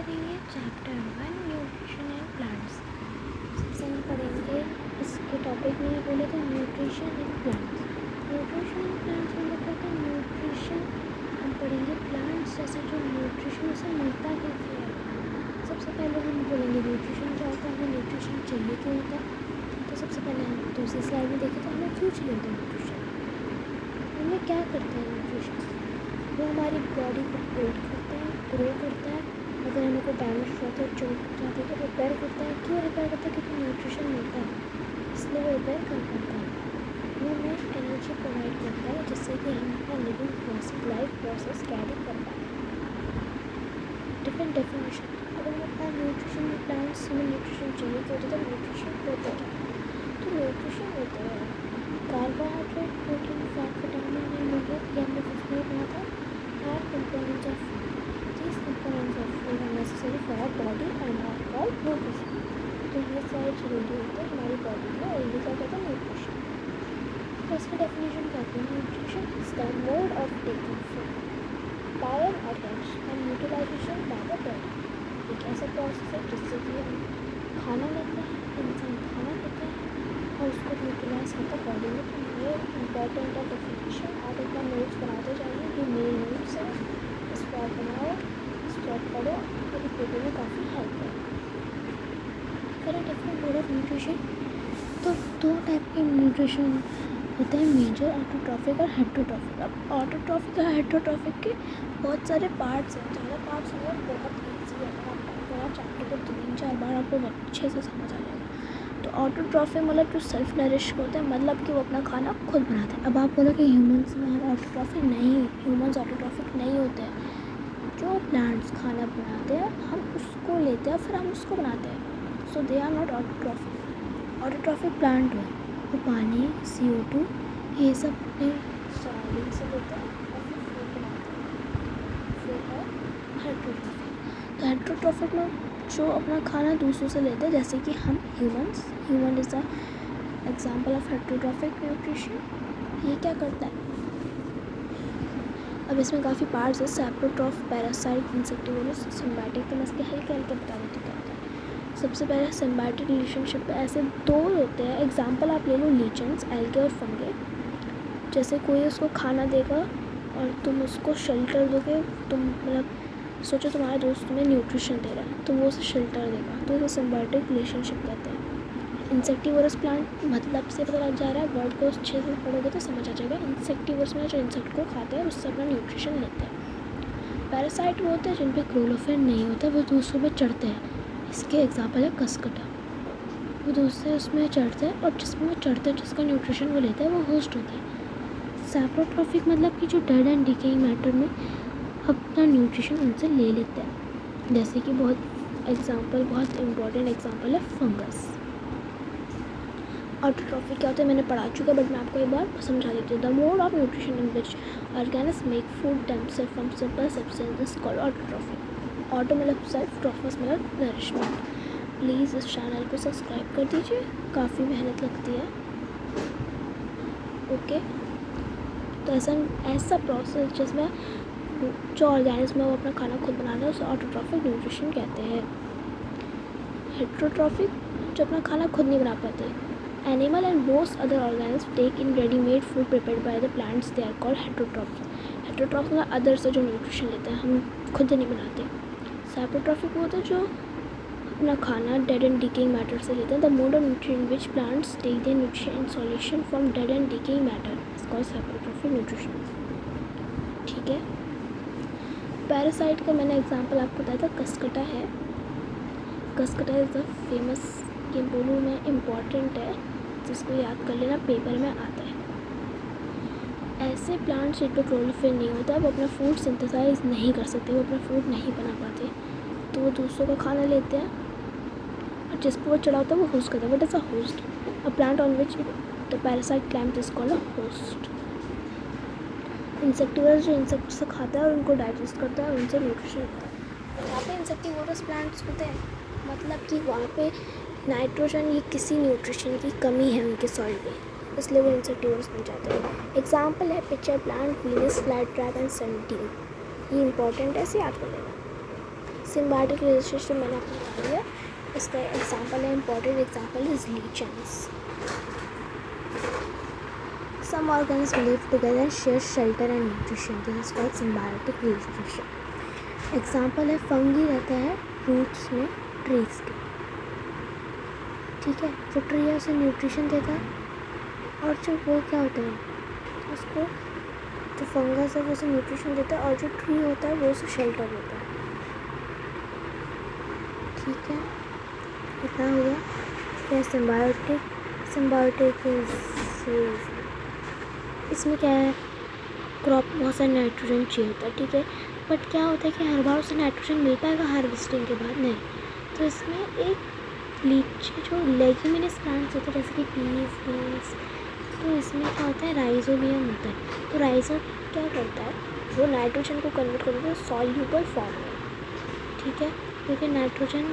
करेंगे chapter 1 nutrition and plants. सबसे हम पढ़ेंगे इसके टॉपिक में बोले तो nutrition and plants. Nutrition and plants में मतलब है न्यूट्रिशन हम पढ़ेंगे प्लांट्स जैसे जो न्यूट्रिशन उसे मिलता कैसे है। सबसे पहले हम बोलेंगे न्यूट्रिशन क्या होता है, हमें न्यूट्रिशन चाहिए क्यों होता है। तो सबसे पहले हम दूसरी स्लाइड में देखें तो हमें क्यों चाहिए होता है न्यूट्रिशन। हमें क्या करता है न्यूट्रिशन, वो हमारी बॉडी को बिल्ड करता है, ग्रो करता है। अगर हमें कोई डैमेज हुआ तो चोट जाती है तो रिपेयर करता है। क्यों रिपेयर करता है, क्योंकि न्यूट्रिशन मिलता है इसलिए वो रिपेयर कर पाता है। वो हमें एनर्जी प्रोवाइड करता है जिससे कि हम अपना लिविंग लाइफ प्रोसेस कैरी कर पाए। डिफरेंट डेफिनेशन, अगर हम अपना न्यूट्रिशन में प्लांट्स हमें न्यूट्रिशन चाहिए तो होता है न्यूट्रिशन होता है। तो न्यूट्रिशन होता है carbohydrate, protein, fat, vitamin and mineral, ये हमने फिफ्थ में पढ़ा था। Are components of food, these components of food are necessary for our body and are called nutrition। तो ये सारी जरूरी होते हैं हमारी बॉडी में और ये क्या कहते हैं न्यूट्रिशन। तो इसका डेफिनेशन कहते हैं nutrition is the mode of taking food by an organism and utilization by the body. एक ऐसा प्रोसेस है जिससे कि हम खाना लेते हैं, इंसान खाना लेते हैं और उसको यूटिलाइज करता है बॉडी में। तो ये इंपॉर्टेंट है डेफिनेशन, आप अपना नोट्स बनाते जाइए, ये मेरे नोट्स है, इसको आप बनाओ, स्टॉप करो, तो पेपर में काफ़ी हेल्प है। करें डिफरेंट मोड ऑफ न्यूट्रिशन, तो दो टाइप के न्यूट्रिशन होते हैं, मेजर ऑटोट्रॉफिक और हेटरोट्रॉफिक। अब ऑटोट्रॉफिक और हेटरोट्रॉफिक के बहुत सारे पार्ट्स हैं, ज़्यादा पार्ट्स हैं, बहुत ईजी है। अगर आप चैप्टर को 3-4 बार आपको अच्छे से समझ आ जाएगा। तो ऑटोट्रॉफिक मतलब जो सेल्फ नरिश होते हैं, मतलब कि वो अपना खाना खुद बनाते हैं। अब आप बोलो कि ह्यूमंस में हम ऑटोट्रॉफिक नहीं, ह्यूमंस ऑटोट्रॉफिक नहीं होते हैं। जो प्लांट्स खाना बनाते हैं हम उसको लेते हैं फिर हम उसको बनाते हैं, so they are not autotrophic. Autotrophic plant है वो पानी, CO2 ये सब अपने सराउंडिंग से लेते हैं और फिर फूड बनाते हैं। फिर है हेटरोट्रॉफिक। तो हेटरोट्रॉफिक में जो अपना खाना दूसरों से लेते हैं, जैसे कि हम human is the example of heterotrophic nutrition. ये क्या करता है, अब इसमें काफ़ी पार्ट्स है, सैप्रोट्रॉफ, पैरासाइट, इंसेक्टिवोरस, सिम्बायोटिक। तो मैं इसके हल्के हल्के बता देती क्या होता है। सबसे पहले सिम्बायोटिक रिलेशनशिप पे ऐसे दो होते हैं, एग्जांपल आप ले लो लीचेंस, एल्गे और फंगे। जैसे कोई उसको खाना देगा और तुम उसको शेल्टर दोगे, तुम मतलब सोचो तुम्हारा दोस्त तुम्हें न्यूट्रिशन दे रहा है तो वो उसे शेल्टर देगा, तो इसे सिम्बायोटिक रिलेशनशिप कहते हैं। इंसेक्टिवोरस प्लांट मतलब से पता लग जा रहा है, वर्ड को अच्छे से पढ़ोगे तो समझ आ जाएगा। इंसेक्टिवोरस में जो इंसेक्ट को खाते हैं उससे अपना न्यूट्रिशन लेते हैं। पैरासाइट वो होते हैं जिन पे क्लोरोफिल नहीं होता, वो दूसरों पे चढ़ते हैं। इसके एग्जाम्पल है कसकटा, वो दूसरे उसमें चढ़ते हैं और जिसमें वो चढ़ते हैं जिसका न्यूट्रिशन वो लेता है वो होस्ट होता है। सैप्रोट्रॉफिक मतलब कि जो डेड एंड डिकेइंग मैटर में अपना न्यूट्रिशन उनसे ले लेते हैं। जैसे कि बहुत इम्पॉर्टेंट एग्जाम्पल है फंगस। ऑटोट्रॉफिक क्या होता है मैंने पढ़ा चुका, बट मैं आपको एक बार समझा देती हूँ। The mode of nutrition in which organism make food themself from simple substance is called autotrophic. Auto मतलब सेल्फ, ट्रॉफस मतलब नरिशमेंट। प्लीज़ इस चैनल को सब्सक्राइब कर दीजिए, काफ़ी मेहनत लगती है। ओके, तो ऐसा प्रोसेस जिसमें जो ऑर्गेनिज्म है वो अपना खाना खुद बना रहा है उसे ऑटोट्रॉफिक न्यूट्रिशन कहते हैं। हेटरोट्रॉफिक जो अपना खाना खुद नहीं बना पाते, animal and most other organisms take in ready-made food prepared by the plants, they are called heterotrophs। heterotrophs में अदर से जो न्यूट्रिशन लेते हैं, हम खुद नहीं बनाते। सैप्रोट्रॉफिक वो होते हैं जो अपना खाना डेड एंड डिकेइंग मैटर से लेते हैं। The mode of nutrition which plants take the nutrition in solution from dead and decaying matter is called saprotrophic nutrition. ठीक है, पैरासाइट का मैंने एग्जाम्पल आपको बताया था, कसकटा है। कसकटा इज़ द फेमस, ये बोलूँ मैं इम्पॉर्टेंट है, जिसको याद कर लेना, पेपर में आता है। ऐसे प्लांट्स जिन पर क्लोरोफिल नहीं होता वो अपना फूड सिंथेसाइज नहीं कर सकते, वो अपना फूड नहीं बना पाते, तो वो दूसरों का खाना लेते हैं और जिस पर वो चढ़ा होता है वो होस्ट करता है। What is a host? A plant on which the parasite climbs is called a host. Insectivorous जो इंसेक्ट से खाता है और उनको डाइजेस्ट करता है, उनसे न्यूट्रिशन होता है। जहाँ पे इंसेक्टिवोरस प्लांट्स होते हैं मतलब कि वहाँ पे नाइट्रोजन या किसी न्यूट्रिशन की कमी है उनके सॉइल पे, इसलिए वो इंसेक्टिवोरस बन जाते हैं। एग्जाम्पल है picture plant, Venus fly trap and sundew. ये इंपॉर्टेंट है, इसे याद कर लेना। सिम्बायोटिक रिलेशनशिप मैंने आपको बता दिया। इसका एग्जांपल है, important example is lichens. Some organisms live together and share shelter and nutrition. This is called symbiotic relationship. Example है, फंगी रहता है रूट्स में ट्रीज के, ठीक है। जो ट्री है उसे न्यूट्रिशन देता है, और जो वो क्या होता है, उसको जो फंगस है वो उसे न्यूट्रिशन देता है, और जो ट्री होता है वो उसे शेल्टर देता है, ठीक है। इतना हो गया। फिर सिम्बायोटिक इसमें क्या है, क्रॉप बहुत सारा नाइट्रोजन चाहिए होता है, ठीक है। बट क्या होता है कि हर बार उसे नाइट्रोजन मिल पाएगा हार्वेस्टिंग के बाद, नहीं। तो इसमें एक लीची जो लेग्यूमिनस प्लांट्स होते हैं जैसे कि पीस, बीन्स, तो इसमें क्या होता है, राइजोबियम होता है। तो राइजोबियम क्या करता है, वो नाइट्रोजन को कन्वर्ट कर देता है सॉल्यूबल फॉर्म में, ठीक है। क्योंकि नाइट्रोजन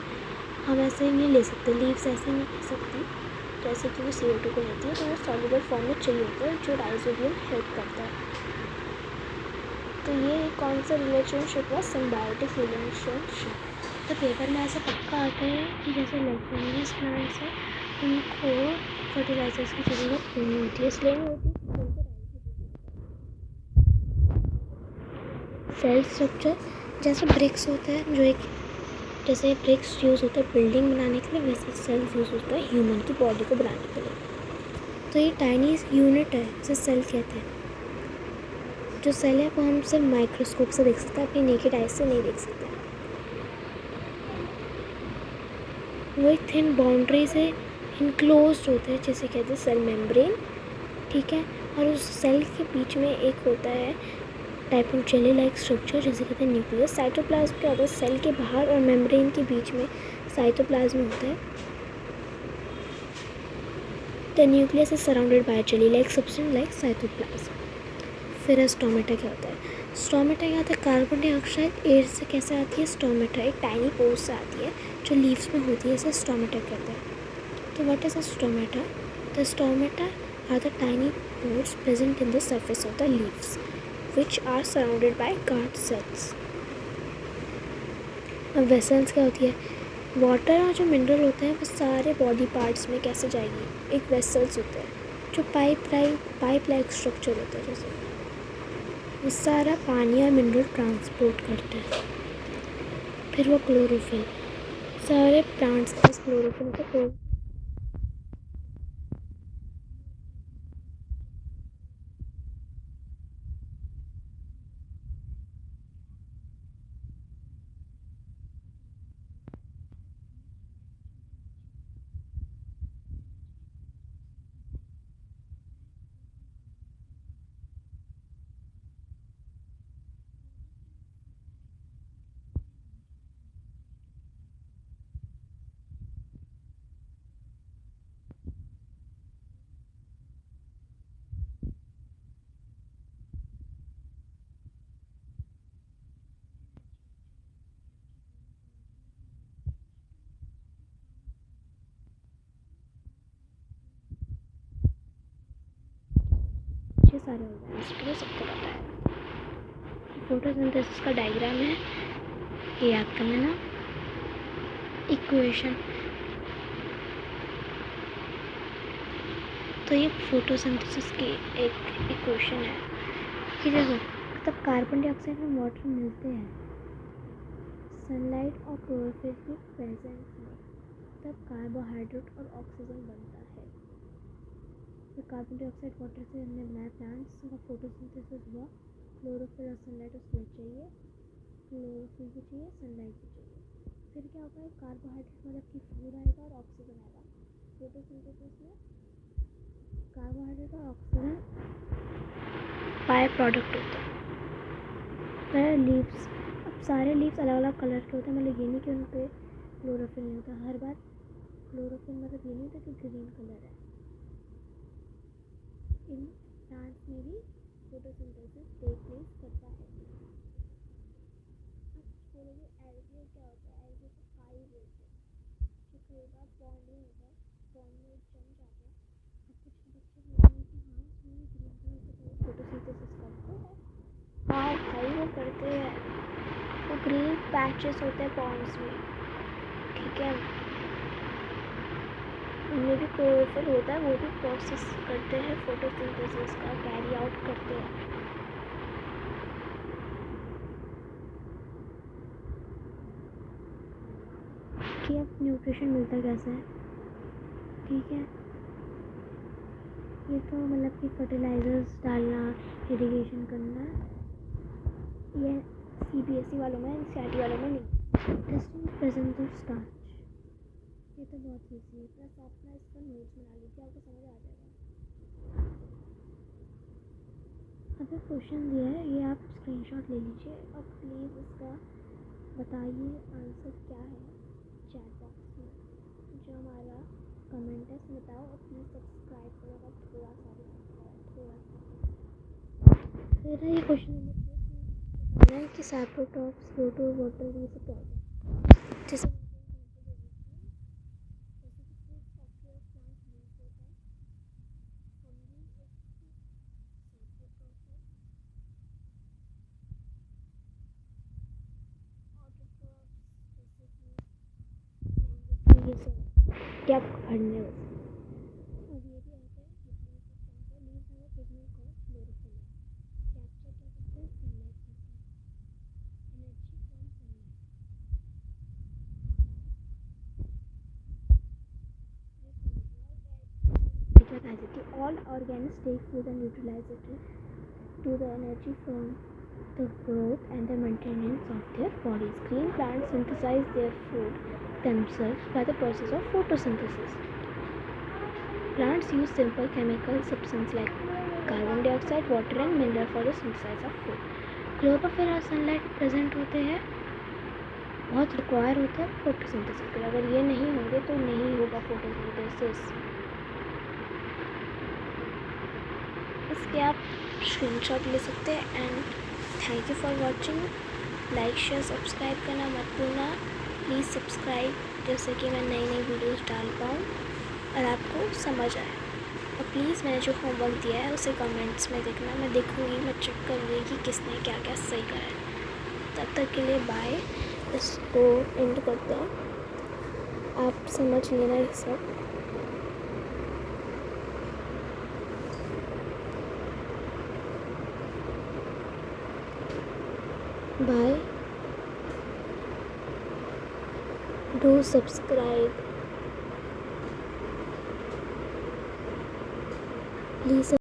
हम ऐसे नहीं ले सकते, लीव्स ऐसे नहीं ले सकती जैसे कि वो CO2 को लेती है, तो वो सॉल्यूबल फॉर्म में चाहिए होता है, जो राइजोबियम हेल्प करता है। तो ये कौन सा रिलेशनशिप है, सिम्बायोटिक रिलेशनशिप। तो पेपर में ऐसा पक्का आता है कि जैसे लेग्यूमिनस प्लांट्स हैं उनको फर्टिलाइजर्स की ज़रूरत नहीं होती है, इसलिए नहीं होती। सेल स्ट्रक्चर जैसे ब्रिक्स होता है, जो एक जैसे ब्रिक्स यूज़ होता है बिल्डिंग बनाने के लिए, वैसे सेल्स यूज़ होता है ह्यूमन की बॉडी को बनाने के लिए। तो ये टाइनी यूनिट है, इसे सेल कहते हैं। जो सेल है वो हम सिर्फ माइक्रोस्कोप से देख सकते हैं, अपनी नेकेड आई से नहीं देख सकते। वो एक थिन बाउंड्री से इनक्लोज्ड होते हैं, जिसे कहते हैं सेल मेम्ब्रेन, ठीक है। और उस सेल के बीच में एक होता है type of jelly like structure, जिसे कहते हैं न्यूक्लियस। साइटोप्लाज्म क्या होता है, सेल के बाहर और मेम्ब्रेन के बीच में साइटोप्लाज्म होता है। The nucleus is surrounded by jelly like substance like cytoplasm. फिर स्टोमेटा क्या होता है, स्टोमेटा क्या होता है, कार्बन डाइऑक्साइड एयर से कैसे आती है, स्टोमेटा एक टाइनी पोर्स से आती है जो लीव्स में होती है, इसे स्टोमेटा कहते हैं। तो what is a stomata, the stomata are the tiny pores present in the surface of the leaves which are surrounded by guard cells. अब वेसल्स क्या होती है, वाटर और जो मिनरल होते हैं वो सारे बॉडी पार्ट्स में कैसे जाएगी, एक वेसल्स होते हैं जो पाइप लाइक स्ट्रक्चर होता है, जैसे वो सारा पानी और मिनरल ट्रांसपोर्ट करते हैं। फिर वो क्लोरोफिल, सारे प्लांट्स के पास क्लोरोफिल को ये सारे ऑर्गेन्स के लिए सबको पता है। फोटोसिंथेसिस का डायग्राम है, ये याद कर लेना। इक्वेशन, तो ये फोटोसिंथेसिस की एक इक्वेशन है कि देखो, तब कार्बन डाइऑक्साइड में वाटर मिलते हैं सनलाइट और क्लोरोफिल की प्रेजेंस में, तब कार्बोहाइड्रेट और ऑक्सीजन बनता है। तो कार्बन डाइऑक्साइड वाटर से हमने बनाया, प्लांट्स का फोटोसिंथेसिस हुआ, क्लोरोफिल और सनलाइट उसमें चाहिए, क्लोरोफिल भी चाहिए, सनलाइट भी चाहिए। फिर क्या होगा, कार्बोहाइड्रेट मतलब कि फूड आएगा और ऑक्सीजन आएगा। फोटोसिंथेसिस में कार्बोहाइड्रेट और ऑक्सीजन बाय प्रोडक्ट होता है। फिर लीव्स, अब सारे लीव्स अलग अलग कलर के होते हैं, मतलब ये नहीं कि उन पर क्लोरोफिल नहीं होता। हर बार क्लोरोफिल मतलब ये नहीं होता कि ग्रीन कलर है। इन प्लांट्स में भी फोटोसिंथेसिस टेक प्लेस करता है। अब बोलोगे एल्गे क्या होता है, एल्गे को काई बोलते हैं, जो कई बार पॉन्ड में होता है, पॉन्ड में जम जाता है। अब कुछ बच्चे बोलते हैं कि हाँ उसमें ग्रीन कलर के फोटोसिंथेसिस करते हैं, हाँ भाई वो करते हैं। वो ग्रीन पैचेस होते हैं पॉन्ड्स में, ठीक है, उनमें भी क्लोरोफिल होता है, वो भी प्रोसेस करते हैं, फोटोसिंथेसिस का कैरी आउट करते हैं। कि अब न्यूट्रिशन मिलता कैसे है, ठीक है, ये तो मतलब कि फर्टिलाइजर्स डालना, इरिगेशन करना, ये CBSE वालों में, NCERT वालों में नहीं। टेस्टिंग प्रेजेंस ऑफ स्टार्च, ये तो बहुत ईजी है, प्लस आप ना इसका नोट्स बना लीजिए, आपको समझ आ जाएगा। अब एक क्वेश्चन दिया है, ये आप स्क्रीनशॉट ले लीजिए और प्लीज़ इसका बताइए आंसर क्या है चैट बॉक्स में, जो हमारा कमेंट है उसमें बताओ, और प्लीज़ सब्सक्राइब करो, थोड़ा सा भी थोड़ा सा। फिर है ये क्वेश्चन नंबर 2 में बताना है कि सैप्रोटॉप्स, फ्लोटो, वाटर, ये सब क्या होता है। जैसे ये सब क्या आपको पढ़ने हो। और ये भी आता है leaves have a pigment called chlorophyll, capture क्या करते हैं, सनलाइट करते हैं, energy from sunlight. All organisms take food and utilize it to the energy from the growth and the maintenance of their bodies. Green plants synthesize their food themselves by the process of photosynthesis. Plants use simple chemical substances like carbon dioxide, water and mineral for the synthesis of food. Chlorophyll और sunlight present होते हैं, बहुत require होते हैं photosynthesis के लिए, अगर ये नहीं होंगे तो नहीं होगा फोटोसिंथेसिस। इसके आप स्क्रीनशॉट ले सकते हैं। And thank you for watching. Like share subscribe करना मत भूलना, प्लीज़ सब्सक्राइब, जैसे कि मैं नई नई वीडियोस डाल पाऊँ और आपको समझ आए। और प्लीज़ मैंने जो होमवर्क दिया है उसे कमेंट्स में देखना, मैं देखूँगी, मैं चेक करूँगी कि किसने क्या क्या सही करा है। तब तक के लिए बाय, इसको एंड करते हैं, आप समझ लेना ये सब। Bye, do subscribe please.